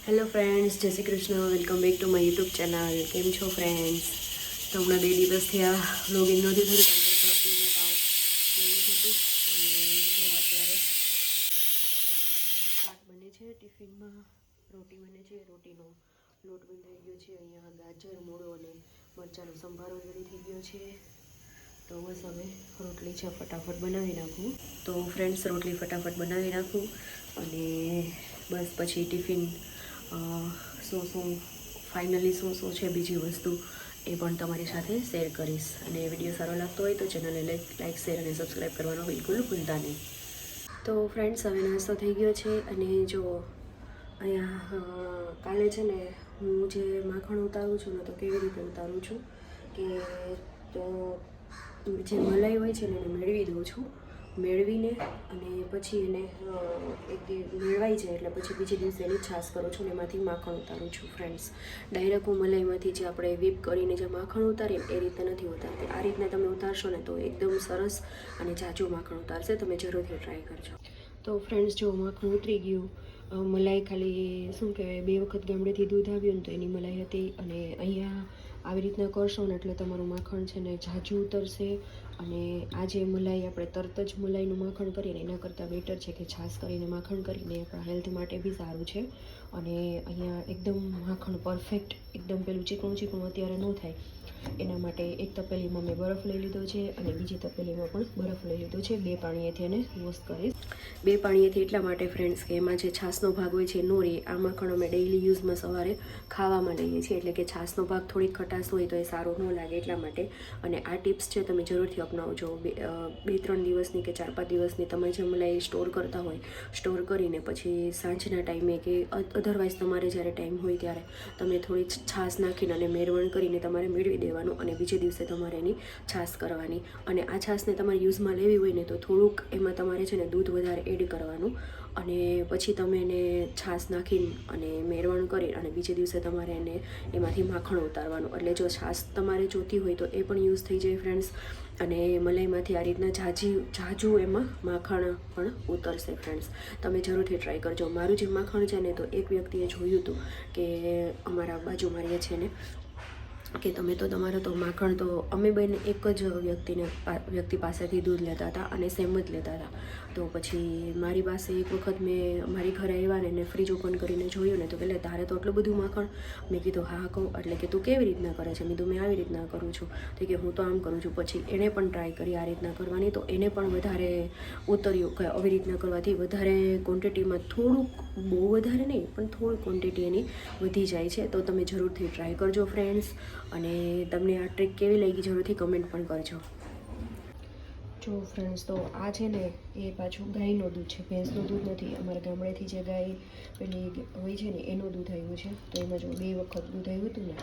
Hello friends, જય Shri Krishna. Welcome back to my YouTube channel. કેમ છો ફ્રેન્ડ્સ? તો હમણાં 2 દિવસથી આ વ્લોગિંગ નથી થયું કારણ કે શરદીને તાવ જેવું થતું. અને જો અત્યારે શાક બને છે, ટિફિનમાં રોટી બને છે. રોટીનો લોટ બંધાઈ ગયો છે. અહીંયા ગાજર, મૂળો અને મરચાંનો સંભારો રેડી થઈ ગયો છે. તો બસ હવે રોટલી છે, ફટાફટ બનાવી નાખું. તો ફ્રેન્ડ્સ, રોટલી ફટાફટ બનાવી નાખું અને બસ પછી ટિફિન શું ફાઇનલી શું છે બીજી વસ્તુ એ પણ તમારી સાથે શેર કરીશ. અને વિડીયો સારો લાગતો હોય તો ચેનલને લાઈક શેર અને સબસ્ક્રાઈબ કરવાનું બિલકુલ ભૂલતા નહીં. તો ફ્રેન્ડ્સ, હવે નાસ્તો થઈ ગયો છે અને જો અહીંયા કાલે છે ને હું જે માખણ ઉતારું છું ને તો કેવી રીતે ઉતારું છું કે તો જે મલાઈ હોય છે ને એને મેળવી દઉં છું. મેળવીને અને પછી એને એક મેળવાઈ જાય એટલે પછી બીજે દિવસે એની છાશ કરું છું ને એમાંથી માખણ ઉતારું છું. ફ્રેન્ડ્સ, ડાયરેક્ટ હું મલાઈમાંથી જે આપણે વીપ કરીને જે માખણ ઉતારીએ એ રીતે નથી ઉતારતી. આ રીતના તમે ઉતારશો ને તો એકદમ સરસ અને જાજુ માખણ ઉતારશે. તમે જરૂરથી ટ્રાય કરજો. તો ફ્રેન્ડ્સ, જો માખણ ઉતરી ગયું, મલાઈ ખાલી શું કહેવાય 2 વખત ગામડેથી દૂધ આવ્યું ને તો એની મલાઈ હતી. અને અહીંયા આવી રીતના કરશો ને એટલે તમારું માખણ છે ને જાજુ ઉતરશે. અને આ જે મલાઈ આપણે તરત જ મલાઈનું માખણ કરીએ એના કરતાં બેટર છે કે છાશ કરીને માખણ કરીને આપણા હેલ્થ માટે બી સારું છે. અને અહીંયા એકદમ માખણ પરફેક્ટ, એકદમ પેલું ચીકણું અત્યારે ન થાય એના માટે એક તપેલીમાં મેં બરફ લઈ લીધો છે અને બીજી તપેલીમાં પણ બરફ લઈ લીધો છે. 2 પાણીએથી એને વોશ કરીશ. 2 પાણીએથી એટલા માટે ફ્રેન્ડ્સ કે એમાં જે છાશનો ભાગ હોય છે નો રહે. આ માખણ અમે ડેઈલી યુઝમાં સવારે ખાવામાં લઈએ છીએ એટલે કે છાશનો ભાગ થોડીક ખટાશ હોય તો એ સારું ન લાગે એટલા માટે. અને આ ટિપ્સ છે તમે જરૂરથી અપનાવજો. 2-3 દિવસની કે 4-5 દિવસની તમે જે મલાઈ સ્ટોર કરતા હોય, સ્ટોર કરીને પછી સાંજના ટાઈમે કે અધરવાઇઝ તમારે જ્યારે ટાઈમ હોય ત્યારે તમે થોડી છાશ નાખીને અને મેળવણ કરીને તમારે મેળવી દેવાનું અને બીજે દિવસે તમારે એની છાશ કરવાની. અને આ છાશને તમારે યુઝમાં લેવી હોય ને તો થોડુંક એમાં તમારે છે ને દૂધ વધારે એડ કરવાનું અને પછી તમે એને છાશ નાખીને અને મેળવણ કરી અને બીજે દિવસે તમારે એને એમાંથી માખણ ઉતારવાનું. એટલે જો છાશ તમારે જોતી હોય તો એ પણ યુઝ થઈ જાય ફ્રેન્ડ્સ. અને મલાઈમાંથી આ રીતના જાજુ એમાં માખણ પણ ઉતરશે. ફ્રેન્ડ્સ, તમે જરૂરથી ટ્રાય કરજો. મારું જે માખણ છે ને તો એક વ્યક્તિએ જોયું હતું કે અમારા બાજુમાં રહે છે ને કે તમે તો તમારે તો માખણ તો અમે બંને એક જ વ્યક્તિ પાસેથી દૂધ લેતા હતા અને સેમ જ લેતા હતા. તો પછી મારી પાસે એક વખત મેં મારી ઘરે આવ્યા ને એને ફ્રીજ ઓપન કરીને જોયું ને તો પહેલાં તારે તો એટલું બધું માખણ. મેં કીધું હા કહું એટલે કે તું કેવી રીતના કરે છે? મેં કીધું મેં આવી રીતના કરું છું. તો કે હું તો આમ કરું છું. પછી એણે પણ ટ્રાય કરી આ રીતના કરવાની તો એને પણ વધારે ઉતર્યું કે આવી રીતના કરવાથી વધારે ક્વોન્ટિટીમાં થોડુંક, બહુ વધારે નહીં પણ થોડી ક્વોન્ટિટી એની વધી જાય છે. તો તમે જરૂરથી ટ્રાય કરજો ફ્રેન્ડ્સ. અને તમને આ ટ્રીક કેવી લાગી જરૂરથી કમેન્ટ પણ કરજો. જો ફ્રેન્ડ્સ, તો આ છે ને એ પાછું ગાયનું દૂધ છે, ભેંસનું દૂધ નથી. અમારા ગામડેથી જે ગાય પેલી હોય છે ને એનું દૂધ આવ્યું છે. તો એમાં જો 2 વખત દૂધ આવ્યું હતું ને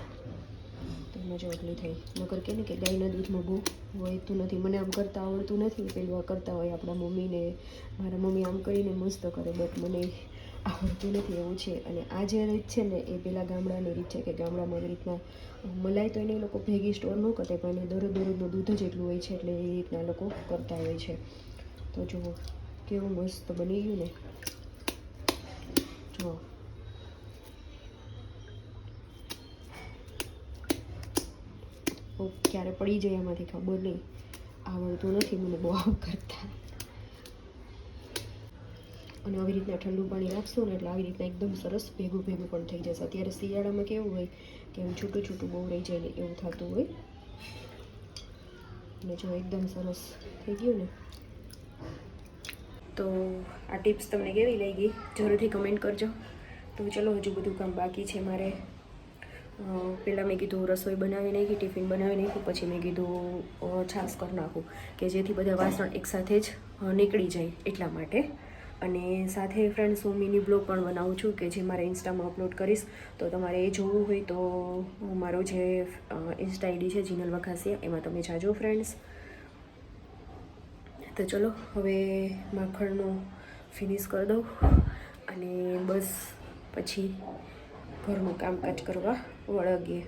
તો એમાં જો એટલી થઈ. મગર કે ને કે ગાયના દૂધમાં બહુ વહેતું નથી. મને આમ કરતાં આવડતું નથી. પેલું આ કરતા હોય આપણા મમ્મીને, મારા મમ્મી આમ કરીને મસ્ત કરે બટ મને આવડતું નથી એવું છે. અને આ જે રીત છે ને એ પેલા ગામડાની રીત છે કે ગામડામાં એવી રીતના મલાઈ તો એને લોકો ભેગી સ્ટોર ન કરતા પણ એને દરરોજનું દૂધ જ એટલું હોય છે એટલે એ રીતના લોકો કરતા હોય છે. તો જુઓ કેવું મસ્ત બની ગયું ને. જુઓ ક્યારે પડી જાય એમાંથી ખબર નહીં. આવડતું નથી મને બહુ આમ કરતા. અને આવી રીતના ઠંડુ પાણી રાખશો ને એટલે આવી રીતના એકદમ સરસ ભેગું પણ થઈ જશે. અત્યારે શિયાળામાં કેવું હોય કે એમ છૂટું બહુ રહી જાય ને એવું થતું હોય. અને જો એકદમ સરસ થઈ ગયું ને. તો આ ટિપ્સ તમને કેવી લાગી જરૂરથી કમેન્ટ કરજો. તો ચલો, હજુ બધું કામ બાકી છે મારે. પહેલાં મેં કીધું રસોઈ બનાવી નાખી, ટિફિન બનાવી નાખ્યું, પછી મેં કીધું છાશ કરી નાખું કે જેથી બધા વાસણ એકસાથે જ નીકળી જાય એટલા માટે. અને સાથે ફ્રેન્ડ્સ, હું મિની બ્લોગ પણ બનાવું છું કે જે મારે ઇન્સ્ટામાં અપલોડ કરીશ. તો તમારે એ જોવું હોય તો મારો જે ઇન્સ્ટા આઈડી છે જીનલ વખાસિયા, એમાં તમે જાજો ફ્રેન્ડ્સ. તો ચલો હવે માખણનું ફિનિશ કરી દઉં અને બસ પછી ઘરનું કામકાજ કરવા વળગીએ.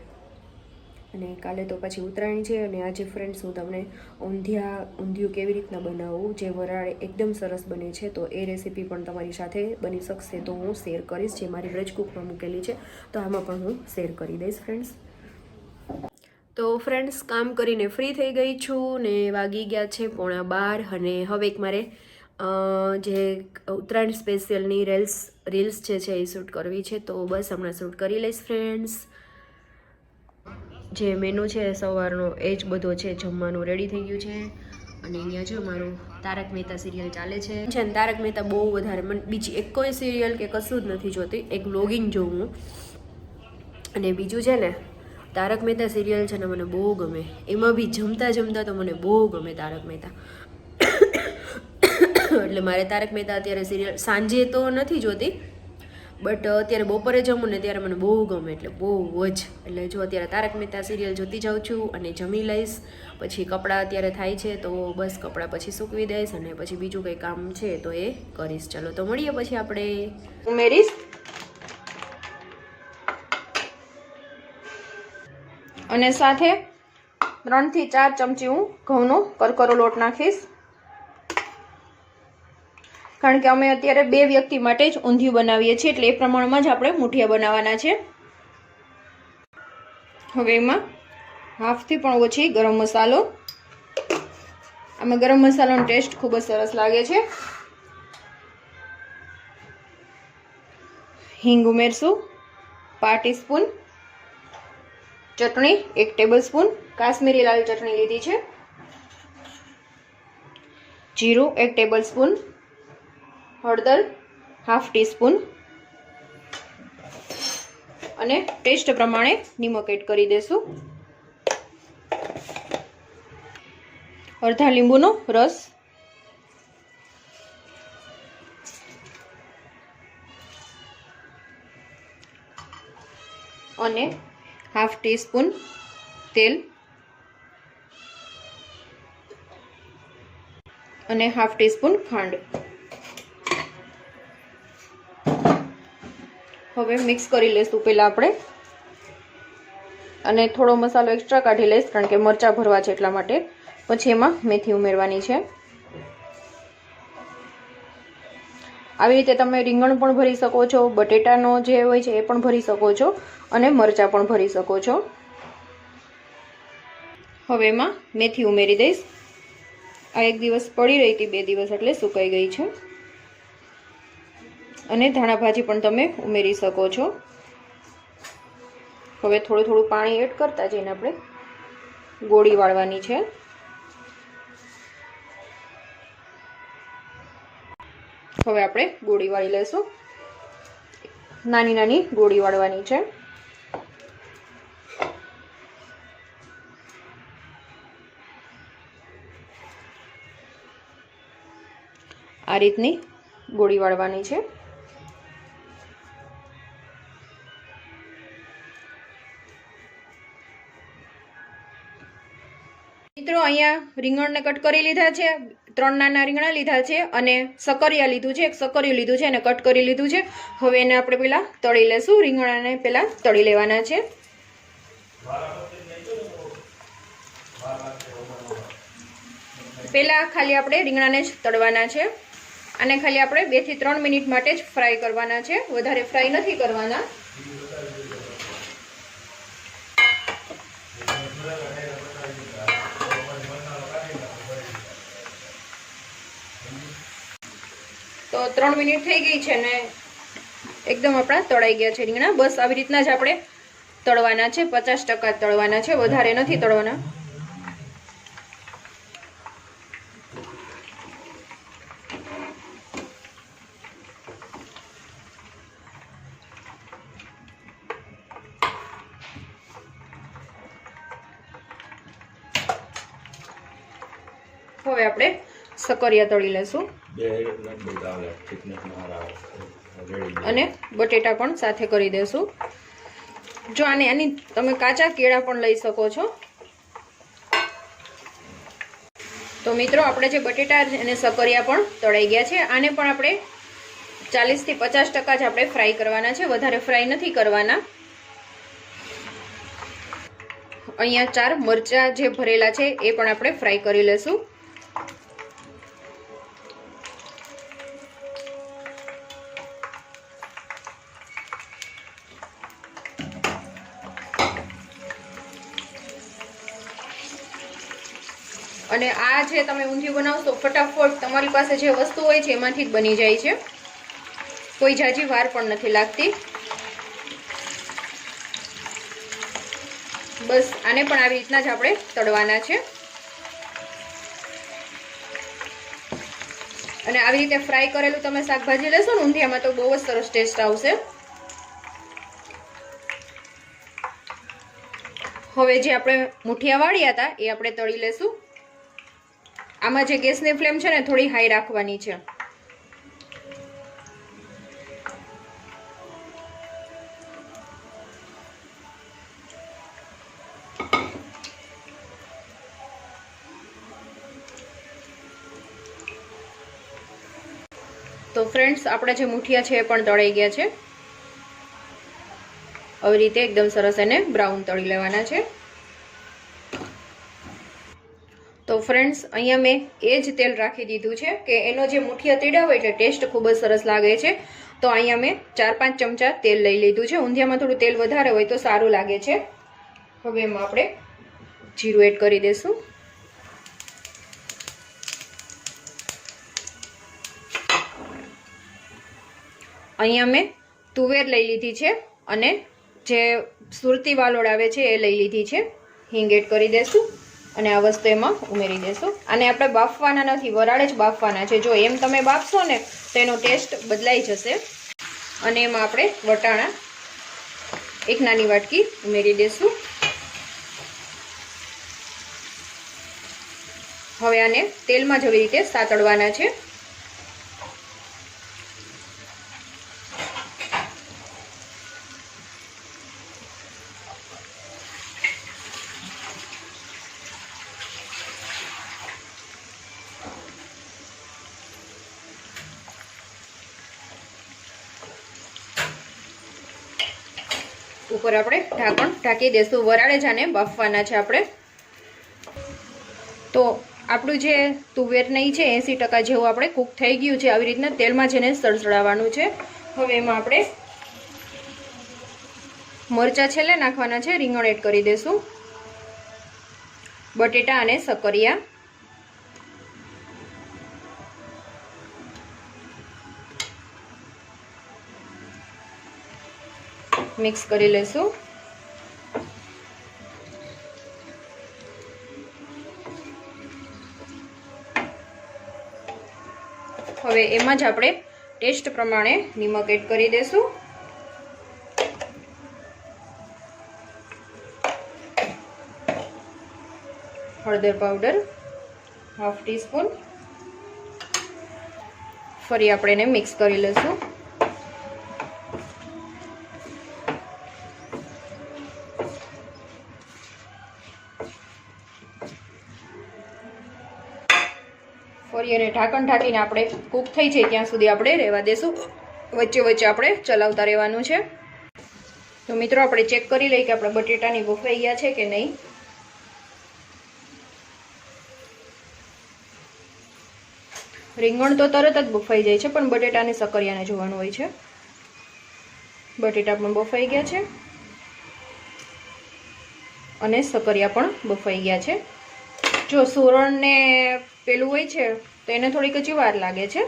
અને કાલે તો પછી ઉત્તરાયણ છે અને આજે ફ્રેન્ડ્સ હું તમને ઊંધિયું કેવી રીતના બનાવવું જે વરાળે એકદમ સરસ બને છે તો એ રેસીપી પણ તમારી સાથે બની શકશે તો હું શેર કરીશ, જે મારી વેજ કુકમાં મૂકેલી છે તો આમાં પણ હું શેર કરી દઈશ ફ્રેન્ડ્સ. તો ફ્રેન્ડ્સ કામ કરીને ફ્રી થઈ ગઈ છું ને વાગી ગયા છે 11:15 અને હવે એક મારે જે ઉત્તરાયણ સ્પેશિયલની રીલ્સ જે છે એ શૂટ કરવી છે તો બસ હમણાં શૂટ કરી લઈશ ફ્રેન્ડ્સ. જે મેનુ છે સવારનો એ જ બધો છે, જમવાનું રેડી થઈ ગયું છે અને અહીંયા જો મારું તારક મહેતા સિરિયલ ચાલે છે. તારક મહેતા બહુ વધારે, મને બીજી એક કોઈ સિરિયલ કે કશું જ નથી જોતી, એક વ્લોગિંગ જોઉં હું. અને બીજું છે ને તારક મહેતા સિરિયલ છે ને મને બહુ ગમે, એમાં બી જમતા તો મને બહુ ગમે તારક મહેતા. એટલે મારે તારક મહેતા અત્યારે સિરિયલ સાંજે તો નથી જોતી, બટ અત્યારે બપોરે જમું ને ત્યારે મને બહુ ગમે, એટલે બહુ જ. એટલે જો અત્યારે તારક મહેતા સિરિયલ જોતી જાઉં છું અને જમી લઈશ. પછી કપડાં અત્યારે થાય છે તો બસ કપડાં પછી સૂકવી દઈશ અને પછી બીજું કંઈ કામ છે તો એ કરીશ. ચલો તો મળીએ પછી આપણે. ઉમેરીશ અને સાથે 3 થી 4 ચમચી હું ઘઉંનો કરકરો લોટ નાખીશ, કારણ કે અમે અત્યારે 2 વ્યક્તિ માટે જ ઊંધિયું બનાવીએ છીએ એટલે એ પ્રમાણમાં જ આપણે મુઠિયા બનાવવાના છે. હવે એમાં 1/2 થી પણ ઓછી ગરમ મસાલો, આમાં ગરમ મસાલાનો ટેસ્ટ ખૂબ જ સરસ લાગે છે. હિંગ ઉમેરશું 1/2 ટીસ્પૂન, ચટણી 1 ટેબલસ્પૂન, કાશ્મીરી લાલ ચટણી લીધી છે, જીરું 1 ટેબલસ્પૂન, હળદર 1/2 ટીસ્પૂન અને ટેસ્ટ પ્રમાણે નિમક એડ કરી દેશું. અડધા લીંબુનો રસ, અને 1/2 ટીસ્પૂન તેલ અને 1/2 ટીસ્પૂન ખાંડ. હવે મિક્સ કરી લઈશું પહેલાં આપણે, અને થોડો મસાલો એક્સ્ટ્રા કાઢી લઈશ કારણ કે મરચાં ભરવા છે એટલા માટે. પછી એમાં મેથી ઉમેરવાની છે. આવી રીતે તમે રીંગણ પણ ભરી શકો છો, બટેટાનો જે હોય છે એ પણ ભરી શકો છો અને મરચાં પણ ભરી શકો છો. હવે એમાં મેથી ઉમેરી દઈશ. આ 1 દિવસ પડી રહી હતી, 2 દિવસ એટલે સુકાઈ ગઈ છે. અને ધાણા ભાજી પણ તમે ઉમેરી શકો છો. હવે થોડું પાણી એડ કરતા જઈને આપણે ગોળી વાળવાની છે. હવે આપણે ગોળી વાળી લઈશું. નાની નાની ગોળી વાળવાની છે. આ રીતની ગોળી વાળવાની છે. મિત્રો અહીંયા રીંગણને કટ કરી લીધા છે, 3 નાના રીંગણા લીધા છે અને સકરિયા લીધું છે, 1 સકરિયું લીધું છે અને કટ કરી લીધું છે. હવે એને આપણે પહેલા તળી લેશું. રીંગણાને પહેલા તળી લેવાના છે. પહેલા ખાલી આપણે રીંગણાને જ તળવાના છે અને ખાલી આપણે 2 થી 3 મિનિટ માટે જ ફ્રાય કરવાના છે, વધારે ફ્રાય નથી કરવાના. તો 3 મિનિટ થઈ ગઈ છે ને એકદમ આપણા તળાઈ ગયા છે રીંગણા. બસ આવી રીતના જ આપણે તળવાના છે, 50% તળવાના છે, વધારે નથી તળવાના. હવે આપણે સકરિયા તળી લેશું અને બટેટા પણ સાથે કરી દેશું. જો આની તમે કાચા કેળા પણ લઈ શકો છો. તો મિત્રો આપણે જે બટેટા અને સકરિયા પણ તળાઈ ગયા છે. આને પણ આપણે 40 થી 50% જ આપણે ફ્રાય કરવાના છે, વધારે ફ્રાય નથી કરવાના. અહીંયા 4 મરચાં જે ભરેલા છે એ પણ આપણે ફ્રાય કરી લેશું. અને આ જે તમે ઊંધિયું બનાવશો ફટાફટ તમારી પાસે જે વસ્તુ હોય છે એમાંથી જ બની જાય છે, કોઈ જાજી વાર પણ નથી લાગતી. બસ આને પણ આવી રીતના જ આપણે તળવાના છે. અને આવી રીતે ફ્રાય કરેલું તમે શાકભાજી લેશો ને ઊંધિયામાં તો બહુ જ સરસ ટેસ્ટ આવશે. હવે જે આપણે મુઠિયા વાળ્યા હતા એ આપણે તળી લેશું. આમાં જે ગેસની ફ્લેમ છે ને થોડી હાઈ રાખવાની છે. તો ફ્રેન્ડ્સ આપણા જે મુઠિયા છે એ પણ તળાઈ ગયા છે. આવી રીતે એકદમ સરસ એને બ્રાઉન તળી લેવાના છે. તો ફ્રેન્ડ્સ અહીંયા મેં એ જ તેલ રાખી દીધું છે કે એનો જે મુઠિયા તળ્યા હોય એટલે ટેસ્ટ ખૂબ જ સરસ લાગે છે. તો અહીંયા મેં 4-5 ચમચા તેલ લઈ લીધું છે. ઊંધિયામાં થોડું તેલ વધારે હોય તો સારું લાગે છે. હવે એમાં આપણે જીરું એડ કરી દઈશું. અહીંયા મેં તુવેર લઈ લીધી છે અને જે સુરતી વાલોળ આવે છે એ લઈ લીધી છે. હિંગ એડ કરી દઈશું અને આ વસ્તુ એમાં ઉમેરી દેશું. આને આપણે બાફવાના નથી, વરાળે જ બાફવાના છે. જો એમ તમે બાફશો ને તો એનો ટેસ્ટ બદલાઈ જશે. અને એમાં આપણે વટાણા 1 નાની વાટકી ઉમેરી દેશું. હવે આને તેલમાં જ આવી રીતે સાતળવાના છે. ઉપર આપણે ઢાંકણ ઢાંકી દેશું. વરાળે જ આને બાફવાના છે આપણે. તો આપણું જે તુવેર નહીં છે 80% જેવું આપણે કૂક થઈ ગયું છે. આવી રીતના તેલમાં જ એને સળસળાવવાનું છે. હવે એમાં આપણે મરચાં છેલ્લે નાખવાના છે. રીંગણ એડ કરી દેશું, બટેટા અને સકરિયા. મિક્સ કરી લેશું. હવે એમાં જ આપણે ટેસ્ટ પ્રમાણે નિમક એડ કરી દેશું. હળદર પાવડર 1/2 ટીસ્પૂન. ફરી આપણે એને મિક્સ કરી લેશું. ફરી એને ઢાંકણ ઢાંકીને આપણે કૂક થઈ જાય ત્યાં સુધી આપણે રહેવા દેશું. વચ્ચે વચ્ચે આપણે ચલાવતા રહેવાનું છે. તો મિત્રો આપણે ચેક કરી લઈએ કે આપણા બટેટાની બફાઈ ગયા છે કે નહીં. રીંગણ તો તરત જ બફાઈ જાય છે પણ બટેટાને સકરિયાને જોવાનું હોય છે. બટેટા પણ બફાઈ ગયા છે અને સકરિયા પણ બફાઈ ગયા છે. જો સુરણને પેલું હોય છે તો એને થોડીક જ વાર લાગે છે.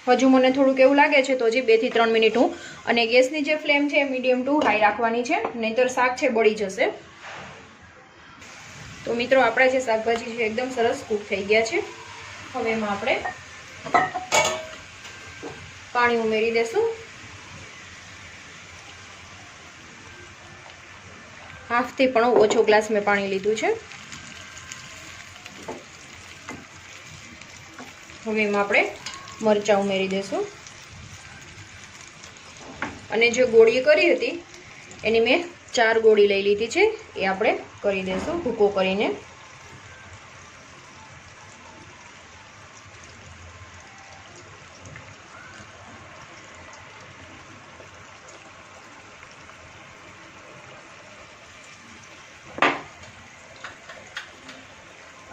હજુ મને થોડુંક એવું લાગે છે તો હજી 2 થી 3 મિનિટ હું, અને ગેસની જે ફ્લેમ છે મીડિયમ ટુ હાઈ રાખવાની છે, નહીંતર શાક છે બળી જશે. તો મિત્રો આપણા જે શાકભાજી છે એકદમ સરસ કૂક થઈ ગયા છે. હવે એમાં આપણે પાણી ઉમેરી દેશું. 1/2 થી પણ ઓછો ગ્લાસ મેં પાણી લીધું છે. હવે એમાં આપણે મરચાં ઉમેરી દેશું અને જે ગોળી કરી હતી એની મેં 4 ગોળી લઈ લીધી છે એ આપણે કરી દેશું ભૂકો કરીને.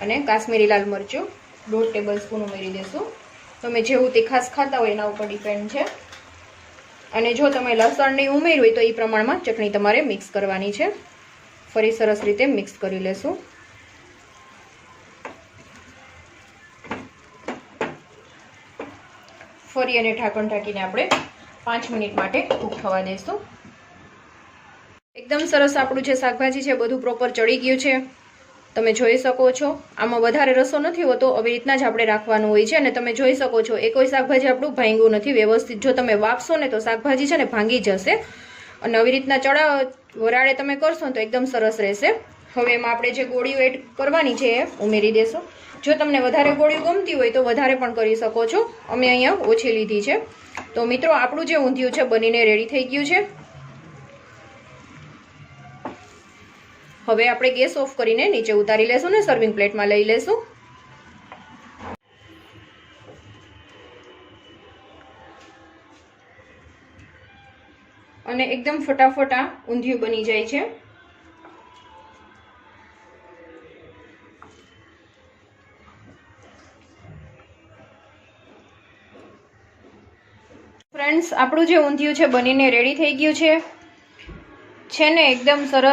અને કાશ્મીરી લાલ મરચું 1.5 ટેબલસ્પૂન ઉમેરી દેશું. તમે જેવું તીખાસ ખાતા હોય એના ઉપર ડિપેન્ડ છે. અને જો તમે લસણ નહીં ઉમેર્યું હોય તો એ પ્રમાણમાં ચટણી તમારે મિક્સ કરવાની છે. ફરી સરસ રીતે મિક્સ કરી લેશું. ફરી અને ઢાંકણ ઢાંકીને આપણે 5 મિનિટ માટે કૂક થવા દઈશું. એકદમ સરસ આપણું જે શાકભાજી છે બધું પ્રોપર ચડી ગયું છે. તમે જોઈ શકો છો આમાં વધારે રસો નથી હોતો, આવી રીતના જ આપણે રાખવાનું હોય છે. અને તમે જોઈ શકો છો એ કોઈ શાકભાજી આપણું ભાંગ્યું નથી વ્યવસ્થિત. જો તમે વાપશો ને તો શાકભાજી છે ને ભાંગી જશે. અને આવી રીતના વરાળે તમે કરશો ને તો એકદમ સરસ રહેશે. હવે એમાં આપણે જે ગોળીઓ એડ કરવાની છે એ ઉમેરી દેશું. જો તમને વધારે ગોળીઓ ગમતી હોય તો વધારે પણ કરી શકો છો. અમે અહીંયા ઓછી લીધી છે. તો મિત્રો આપણું જે ઊંધિયું છે બનીને રેડી થઈ ગયું છે. હવે આપણે ગેસ ઓફ કરીને નીચે ઉતારી લેશું ને સર્વિંગ પ્લેટમાં લઈ લેશું. અને એકદમ ફટાફટ આ ઊંધિયું બની જાય છે. ફ્રેન્ડ્સ આપણું જે ઊંધિયું છે બનીને રેડી થઈ ગયું છે ને એકદમ સરસ.